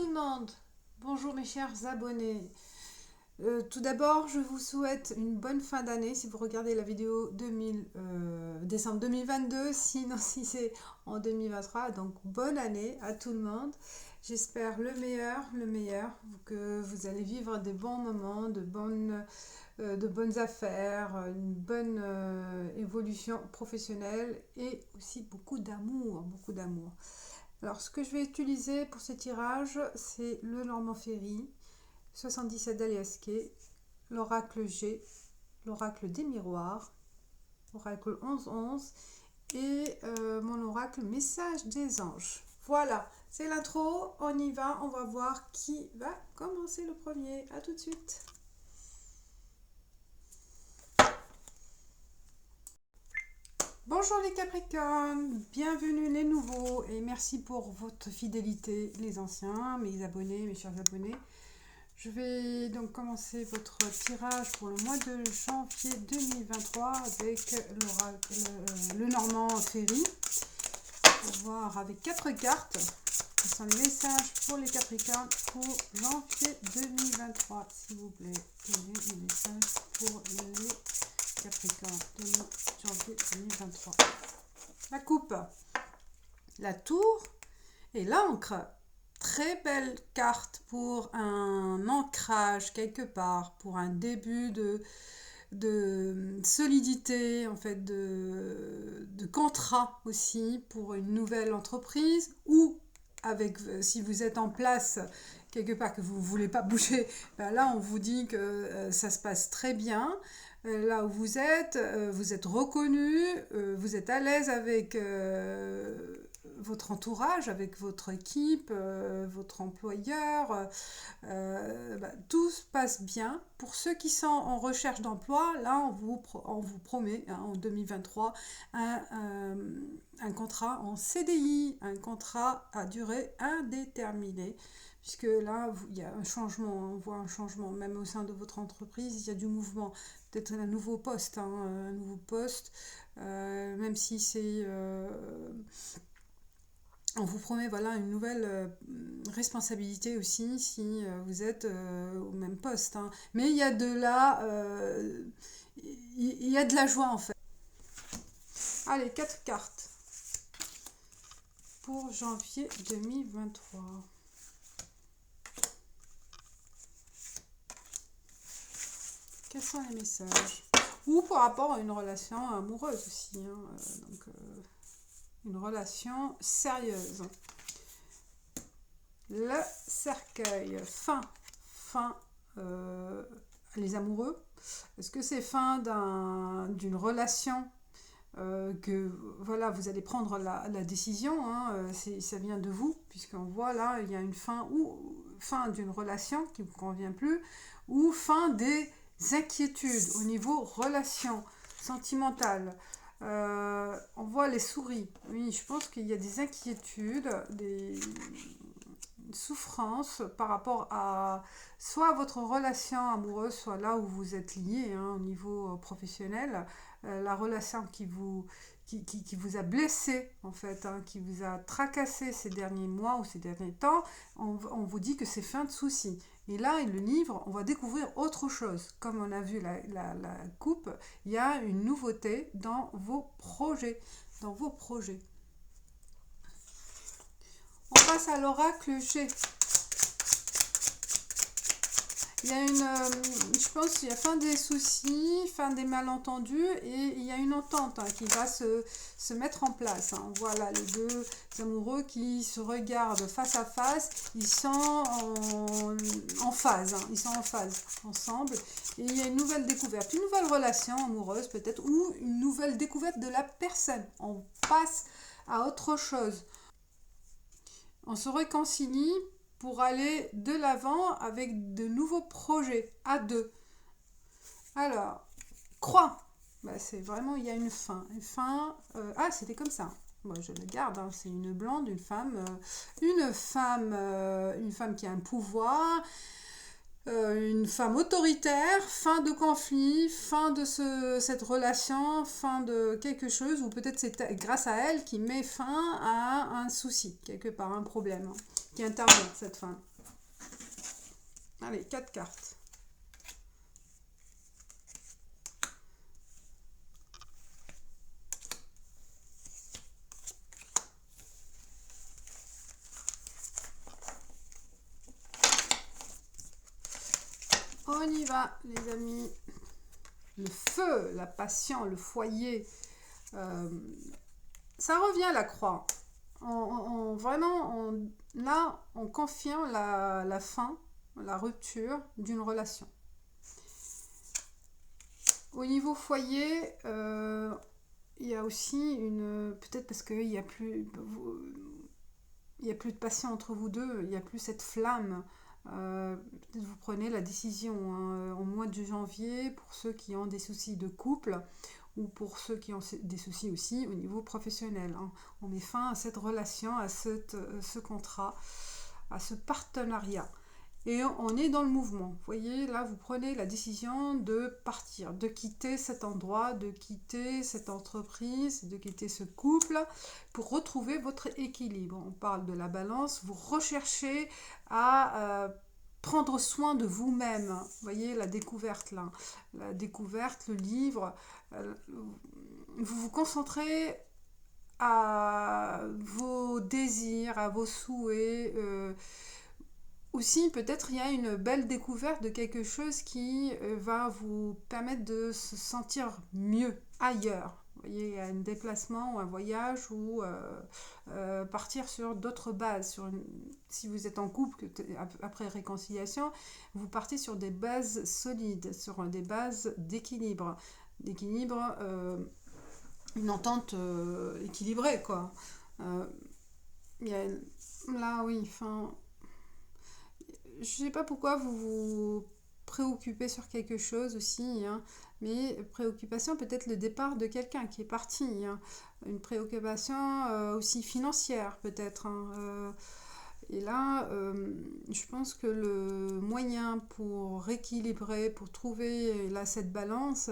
tout le monde, bonjour mes chers abonnés. Tout d'abord, je vous souhaite une bonne fin d'année si vous regardez la vidéo décembre 2022, sinon si c'est en 2023, donc bonne année à tout le monde. J'espère le meilleur, que vous allez vivre des bons moments, de bonnes affaires, une bonne évolution professionnelle et aussi beaucoup d'amour, beaucoup d'amour. Alors, ce que je vais utiliser pour ces tirages, c'est le Normand Ferry, 77 d'Aliasquet, l'oracle G, l'oracle des miroirs, l'oracle 1111 et mon oracle message des anges. Voilà, c'est l'intro, on y va, on va voir qui va commencer le premier. À tout de suite. Bonjour les Capricornes, bienvenue les nouveaux et merci pour votre fidélité les anciens, mes abonnés, mes chers abonnés. Je vais donc commencer votre tirage pour le mois de janvier 2023 avec le Normand Ferry. On va voir avec 4 cartes. Ce sont les messages pour les Capricornes pour janvier 2023. S'il vous plaît, donnez les messages pour les Capricornes de janvier 2023. La coupe, la tour et l'encre. Très belle carte pour un ancrage quelque part, pour un début de solidité, en fait, de contrat aussi, pour une nouvelle entreprise ou avec, si vous êtes en place quelque part que vous ne voulez pas bouger, ben là on vous dit que ça se passe très bien. Là où vous êtes reconnu, vous êtes à l'aise avec votre entourage, avec votre équipe, votre employeur, tout se passe bien. Pour ceux qui sont en recherche d'emploi, là on vous promet en 2023 un contrat en CDI, un contrat à durée indéterminée. Puisque là, il y a un changement, on voit un changement même au sein de votre entreprise, il y a du mouvement, peut-être un nouveau poste, même si c'est... on vous promet voilà, une nouvelle responsabilité aussi si vous êtes au même poste. Mais il y a de il y a de la joie en fait. Allez, 4 cartes pour janvier 2023. Quels sont les messages? Ou par rapport à une relation amoureuse aussi. Une relation sérieuse. Le cercueil. Fin. Les amoureux. Est-ce que c'est fin d'une relation que voilà, vous allez prendre la décision, ça vient de vous, puisqu'on voit là, il y a une fin, ou fin d'une relation qui ne vous convient plus, ou fin des inquiétudes au niveau relation sentimentale. On voit les souris. Oui, je pense qu'il y a des inquiétudes, des souffrances par rapport à soit votre relation amoureuse, soit là où vous êtes liés au niveau professionnel, la relation qui vous a blessé en fait, qui vous a tracassé ces derniers mois ou ces derniers temps, on vous dit que c'est fin de souci. Et là, le livre, on va découvrir autre chose. Comme on a vu la coupe, il y a une nouveauté dans vos projets. On passe à l'oracle G. Il y a je pense qu'il y a fin des soucis, fin des malentendus et il y a une entente qui va se mettre en place. Voilà les deux amoureux qui se regardent face à face, ils sont en phase, ils sont en phase ensemble et il y a une nouvelle découverte, une nouvelle relation amoureuse peut-être ou une nouvelle découverte de la personne. On passe à autre chose. On se réconcilie pour aller de l'avant avec de nouveaux projets à deux. Alors, croix, c'est vraiment, il y a une fin. C'était comme ça. Moi, je le garde, c'est une blonde, une femme qui a un pouvoir, une femme autoritaire, fin de conflit, fin de cette relation, fin de quelque chose, ou peut-être c'est grâce à elle qui met fin à un souci, quelque part, un problème qui intervient, cette fin. Allez, 4 cartes. On y va, les amis. Le feu, la passion, le foyer. Ça revient à la croix. Vraiment, là, on confirme la fin, la rupture d'une relation. Au niveau foyer, il y a aussi peut-être parce qu'il n'y a plus... Il n'y a plus de passion entre vous deux, il n'y a plus cette flamme. Peut-être vous prenez la décision au mois de janvier pour ceux qui ont des soucis de couple ou pour ceux qui ont des soucis aussi au niveau professionnel. On met fin à cette relation, à ce contrat, à ce partenariat. Et on est dans le mouvement. Vous voyez, là, vous prenez la décision de partir, de quitter cet endroit, de quitter cette entreprise, de quitter ce couple pour retrouver votre équilibre. On parle de la balance. Vous recherchez à prendre soin de vous-même. Vous voyez, la découverte, là. La découverte, le livre. Vous vous concentrez à vos désirs, à vos souhaits. Aussi, peut-être il y a une belle découverte de quelque chose qui va vous permettre de se sentir mieux ailleurs. Vous voyez, il y a un déplacement ou un voyage ou partir sur d'autres bases. Si vous êtes en couple, après réconciliation, vous partez sur des bases solides, sur des bases d'équilibre. D'équilibre, une entente équilibrée, quoi. Il y a, là, oui, enfin... Je sais pas pourquoi vous vous préoccupez sur quelque chose aussi, hein, mais préoccupation peut-être le départ de quelqu'un qui est parti, hein, une préoccupation aussi financière peut-être, hein, et là, je pense que le moyen pour rééquilibrer, pour trouver là cette balance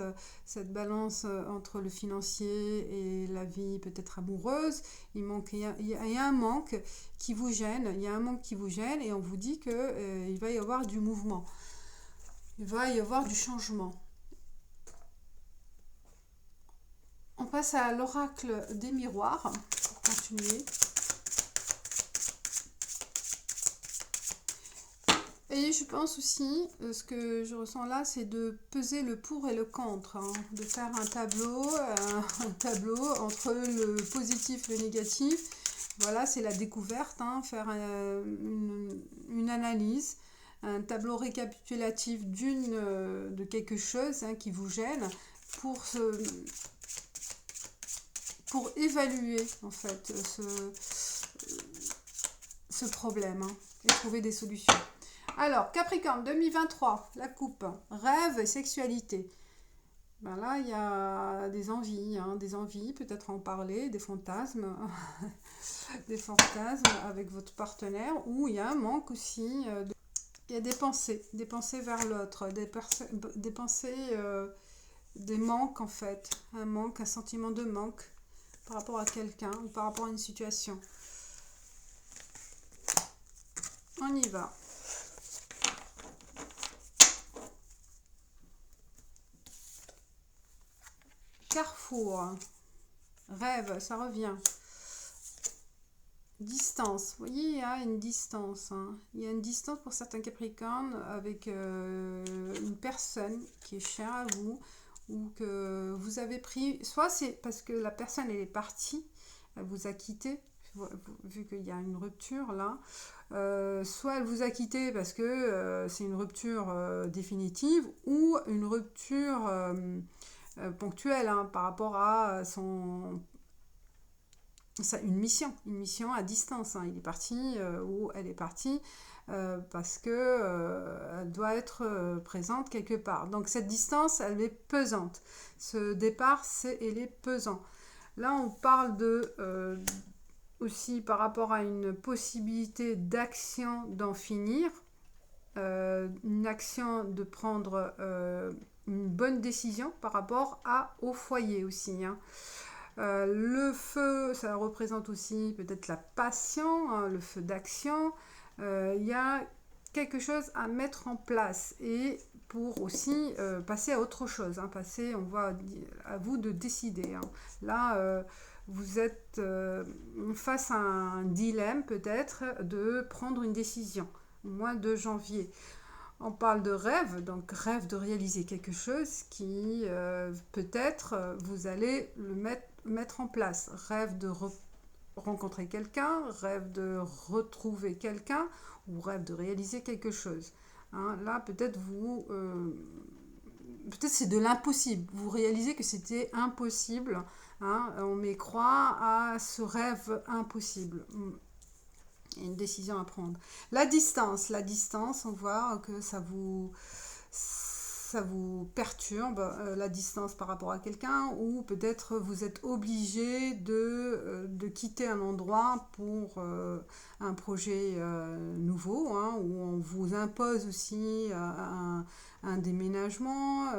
entre le financier et la vie peut-être amoureuse, il y a un manque qui vous gêne, il y a un manque qui vous gêne et on vous dit que il va y avoir du mouvement, il va y avoir du changement. On passe à l'oracle des miroirs pour continuer. Et je pense aussi, ce que je ressens là, c'est de peser le pour et le contre, hein, de faire un tableau entre le positif et le négatif. Voilà, c'est la découverte, hein, faire une analyse, un tableau récapitulatif de quelque chose hein, qui vous gêne pour évaluer en fait ce problème hein, et trouver des solutions. Alors, Capricorne 2023, la coupe, rêve et sexualité. Ben là, il y a des envies, peut-être en parler, des fantasmes, des fantasmes avec votre partenaire, ou il y a un manque aussi, il y a des pensées vers l'autre, des pensées, des manques en fait, un sentiment de manque par rapport à quelqu'un ou par rapport à une situation. On y va. Carrefour, rêve, ça revient. Distance, vous voyez, il y a une distance. Hein. Il y a une distance pour certains Capricornes avec une personne qui est chère à vous ou que vous avez pris. Soit c'est parce que la personne elle est partie, elle vous a quitté, vu qu'il y a une rupture là. Soit elle vous a quitté parce que c'est une rupture définitive ou une rupture ponctuelle hein, par rapport à une mission à distance. Hein. Il est parti ou elle est partie parce que elle doit être présente quelque part. Donc cette distance, elle est pesante. Ce départ, elle est pesant. Là, on parle aussi par rapport à une possibilité d'action d'en finir, une action de prendre une bonne décision par rapport au foyer aussi. Hein. Le feu, ça représente aussi peut-être la passion, hein, le feu d'action. Il y a quelque chose à mettre en place et pour aussi passer à autre chose. Hein, on va à vous de décider. Hein. Là, vous êtes face à un dilemme peut-être de prendre une décision au mois de janvier. On parle de rêve, donc rêve de réaliser quelque chose qui peut-être vous allez le mettre en place. Rêve de rencontrer quelqu'un, rêve de retrouver quelqu'un ou rêve de réaliser quelque chose. Hein, là, peut-être peut-être c'est de l'impossible. Vous réalisez que c'était impossible. Hein, on met croix à ce rêve impossible. Une décision à prendre. La distance, on voit que ça vous perturbe, la distance par rapport à quelqu'un, ou peut-être vous êtes obligé de quitter un endroit pour un projet nouveau, hein, où on vous impose aussi un déménagement.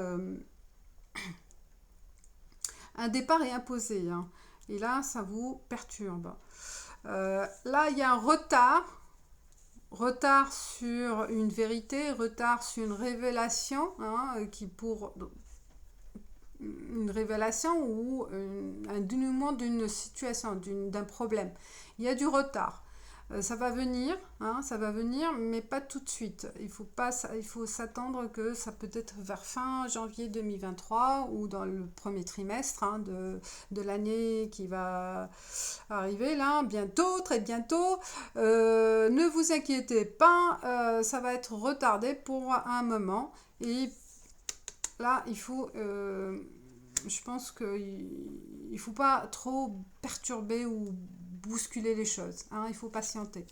Un départ est imposé, hein, et là, ça vous perturbe. Là, il y a un retard sur une vérité, retard sur une révélation, hein, une révélation ou un dénouement d'une situation, d'un problème. Il y a du retard. Ça va venir, hein, mais pas tout de suite. Il faut s'attendre que ça peut être vers fin janvier 2023 ou dans le premier trimestre, hein, de l'année qui va arriver là, bientôt, très bientôt. Ne vous inquiétez pas, ça va être retardé pour un moment. Et là, je pense qu'il ne faut pas trop perturber ou bousculer les choses. Hein, il faut patienter.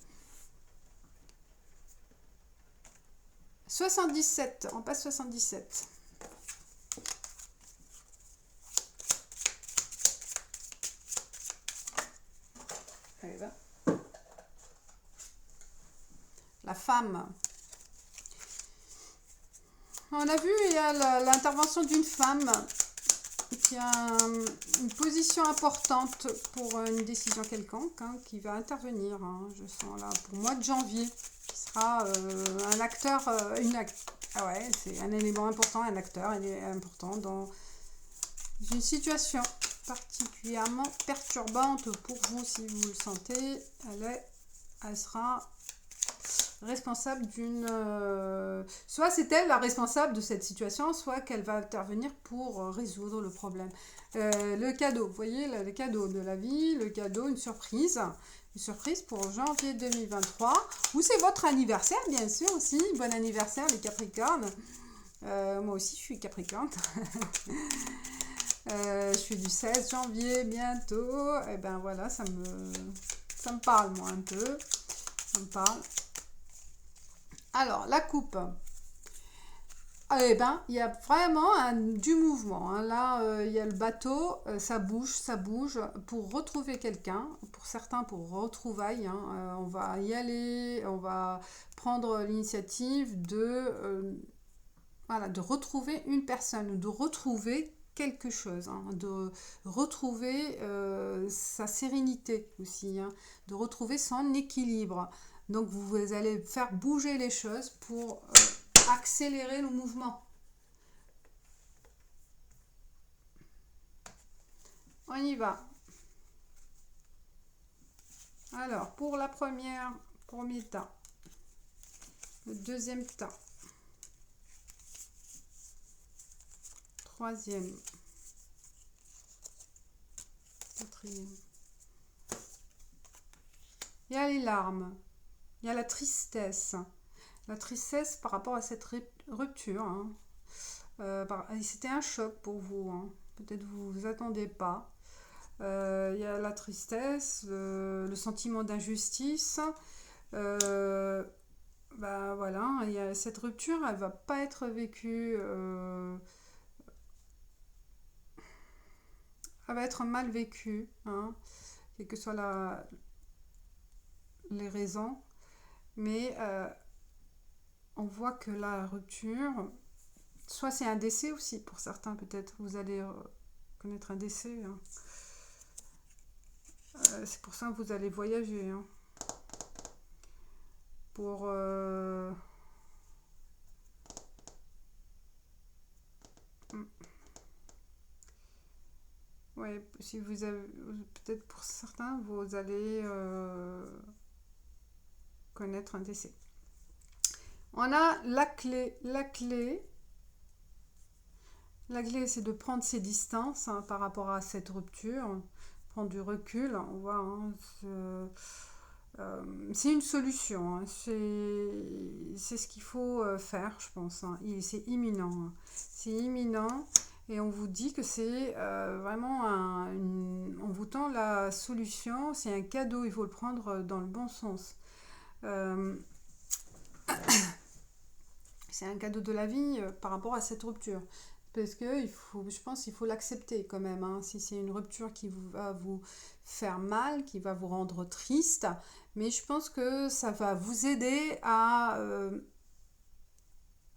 77, on passe 77. Allez, va. La femme. On a vu, il y a l'intervention d'une femme qui a une position importante pour une décision quelconque, hein, qui va intervenir, hein, je sens là, pour le mois de janvier, qui sera un acteur, ah ouais, c'est un élément important, un acteur, il est important dans une situation particulièrement perturbante pour vous, si vous le sentez, elle sera responsable soit c'est elle la responsable de cette situation, soit qu'elle va intervenir pour résoudre le problème. Le cadeau, vous voyez, le cadeau de la vie, le cadeau, une surprise pour janvier 2023, ou c'est votre anniversaire, bien sûr, aussi. Bon anniversaire, les Capricornes. Moi aussi, je suis Capricorne. Je suis du 16 janvier, bientôt. Et ben voilà, ça me parle, moi, un peu. Ça me parle. Alors, la coupe. Eh ben, il y a vraiment du mouvement. Hein. Là, il y a le bateau, ça bouge pour retrouver quelqu'un. Pour certains, pour retrouvailles. Hein. On va y aller, on va prendre l'initiative de retrouver une personne, ou de retrouver quelque chose, hein, de retrouver sa sérénité aussi, hein, de retrouver son équilibre. Donc vous allez faire bouger les choses pour accélérer le mouvement. On y va. Alors, pour la premier tas, le deuxième tas, troisième, quatrième. Il y a les larmes, il y a la tristesse. La tristesse par rapport à cette rupture. Hein. C'était un choc pour vous. Hein. Peut-être vous vous attendez pas. Il y a la tristesse, le sentiment d'injustice. Voilà, il y a cette rupture, elle va pas être vécue. Elle va être mal vécue, hein, quelles que soient les raisons. Mais on voit que la rupture, soit c'est un décès aussi, pour certains peut-être, vous allez connaître un décès. Hein. C'est pour ça que vous allez voyager. Hein. pour ouais, si vous avez peut-être pour certains, vous allez connaître un décès. On a la clé. La clé, c'est de prendre ses distances par rapport à cette rupture, prendre du recul. On voit, hein, c'est une solution. Hein, c'est ce qu'il faut faire, je pense. Hein, c'est imminent. Hein, c'est imminent. Et on vous dit que c'est vraiment on vous tend la solution. C'est un cadeau. Il faut le prendre dans le bon sens. C'est un cadeau de la vie par rapport à cette rupture. Parce que je pense qu'il faut l'accepter quand même. Hein, si c'est une rupture qui va vous faire mal, qui va vous rendre triste. Mais je pense que ça va vous aider à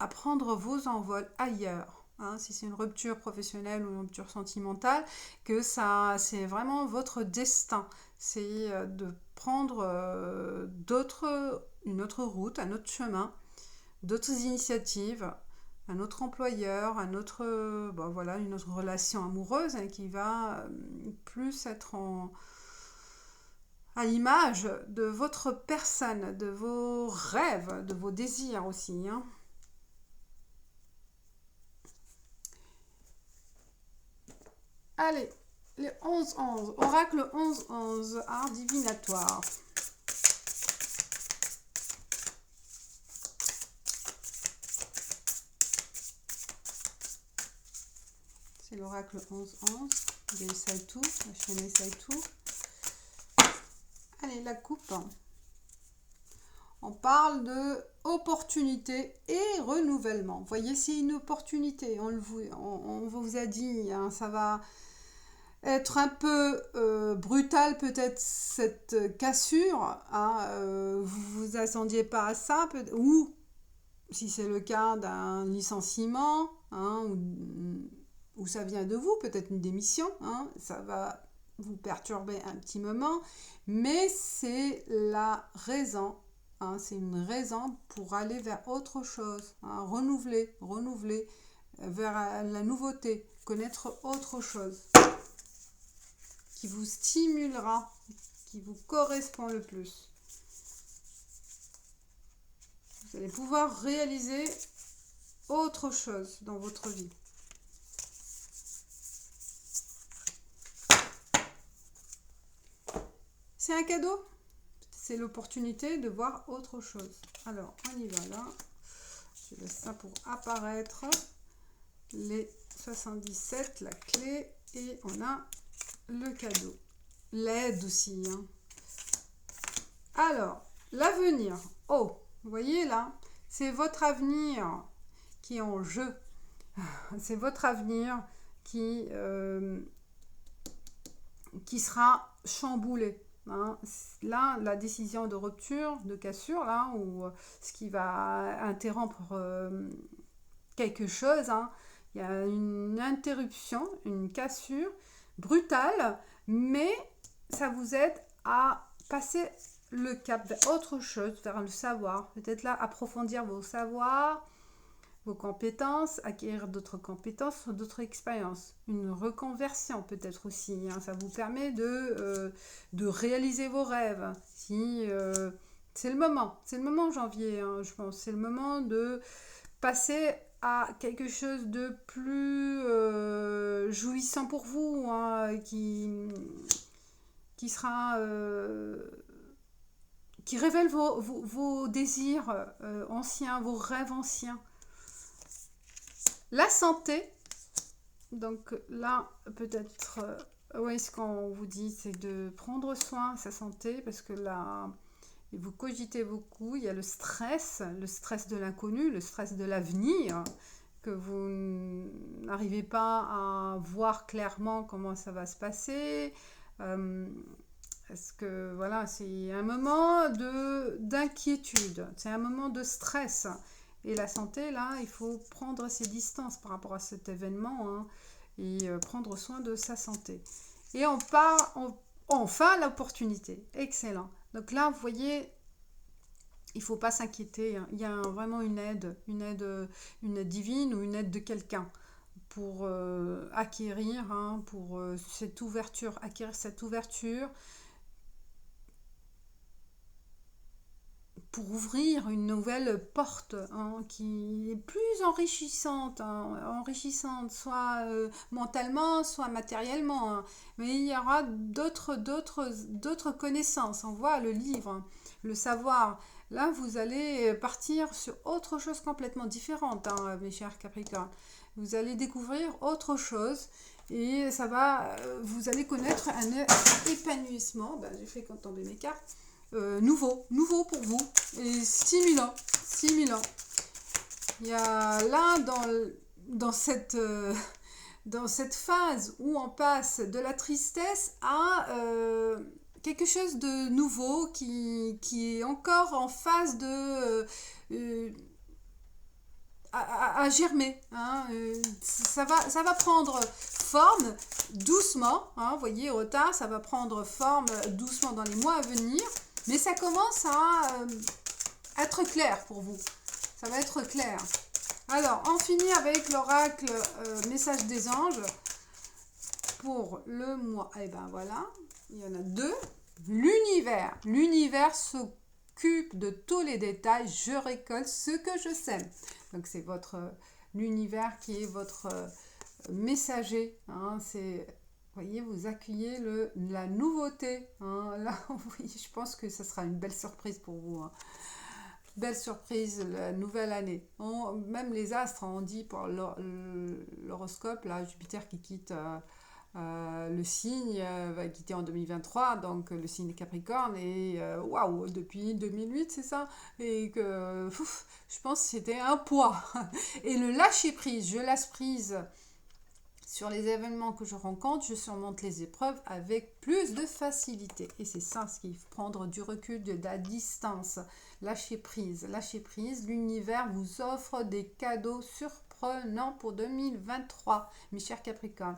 prendre vos envols ailleurs. Hein, si c'est une rupture professionnelle ou une rupture sentimentale, que ça, c'est vraiment votre destin. C'est de prendre une autre route, un autre chemin, d'autres initiatives, un autre employeur, une autre relation amoureuse hein, qui va plus être à l'image de votre personne, de vos rêves, de vos désirs aussi. Hein. Allez, les 11-11, oracle 11-11, art divinatoire. C'est l'oracle 11-11 de Saitou, la chaîne Saitou. Allez, la coupe. On parle de opportunité et renouvellement. Vous voyez, c'est une opportunité. On vous a dit, hein, ça va être un peu brutal peut-être cette cassure. Hein, vous vous attendiez pas à ça, ou si c'est le cas d'un licenciement, hein, ou ça vient de vous, peut-être une démission, hein, ça va vous perturber un petit moment, mais c'est la raison, hein, c'est une raison pour aller vers autre chose, hein, renouveler, vers la nouveauté, connaître autre chose qui vous stimulera, qui vous correspond le plus. Vous allez pouvoir réaliser autre chose dans votre vie. C'est un cadeau. C'est l'opportunité de voir autre chose. Alors, on y va là. Je laisse ça pour apparaître. Les 77, la clé. Et on a le cadeau. L'aide aussi. Hein. Alors, l'avenir. Oh, vous voyez là, c'est votre avenir qui est en jeu. C'est votre avenir qui sera chamboulé. Hein. Là, la décision de rupture, de cassure, là, ou ce qui va interrompre quelque chose, hein. Il y a une interruption, une cassure brutale, mais ça vous aide à passer le cap vers autre chose, vers le savoir. Peut-être là, approfondir vos savoirs, vos compétences, acquérir d'autres compétences, d'autres expériences. Une reconversion peut-être aussi. Hein. Ça vous permet de réaliser vos rêves. Si, c'est le moment janvier, hein, je pense. C'est le moment de passer à quelque chose de plus jouissant pour vous, hein, qui sera... qui révèle vos désirs anciens, vos rêves anciens. La santé, donc là, peut-être, ce qu'on vous dit, c'est de prendre soin de sa santé, parce que là, vous cogitez beaucoup, il y a le stress de l'inconnu, le stress de l'avenir, que vous n'arrivez pas à voir clairement comment ça va se passer. Parce que voilà, c'est un moment d'inquiétude, c'est un moment de stress. Et la santé, là, il faut prendre ses distances par rapport à cet événement, hein, et prendre soin de sa santé. Et enfin, l'opportunité. Excellent. Donc là, vous voyez, il ne faut pas s'inquiéter, hein. Il y a vraiment une aide divine ou une aide de quelqu'un pour acquérir, hein, pour cette ouverture, acquérir cette ouverture, pour ouvrir une nouvelle porte, hein, qui est plus enrichissante, hein, enrichissante, soit mentalement, soit matériellement, hein. Mais il y aura d'autres connaissances. On voit le livre, hein, le savoir. Là, vous allez partir sur autre chose complètement différente, hein, mes chers Capricornes. Vous allez découvrir autre chose et ça va, vous allez connaître un épanouissement. Ben, j'ai fait tomber mes cartes. Nouveau pour vous et stimulant. Il y a là dans cette phase où on passe de la tristesse à quelque chose de nouveau qui est encore en phase de à germer, hein. Ça va prendre forme doucement, hein, vous voyez, au retard, ça va prendre forme doucement dans les mois à venir, mais ça commence à être clair pour vous. Ça va être clair. Alors, on finit avec l'oracle message des anges pour le mois. Et ben voilà, il y en a deux. L'univers s'occupe de tous les détails. Je récolte ce que je sème. Donc c'est l'univers qui est votre messager, hein. C'est, vous voyez, vous accueillez la nouveauté, hein. Là, oui, je pense que ce sera une belle surprise pour vous, hein. Belle surprise, la nouvelle année. Même les astres, on dit pour l'horoscope, là, Jupiter qui quitte le signe, va quitter en 2023, donc le signe Capricorne, et waouh, depuis 2008, c'est ça, et que je pense que c'était un poids. Et le lâcher prise, je lâche prise sur les événements que je rencontre, je surmonte les épreuves avec plus de facilité. Et c'est ça ce qu'il faut, prendre du recul, de la distance. Lâcher prise. L'univers vous offre des cadeaux surprenants pour 2023, mes chers Capricornes.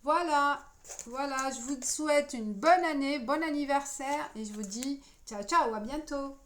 Voilà, je vous souhaite une bonne année, bon anniversaire et je vous dis ciao, à bientôt.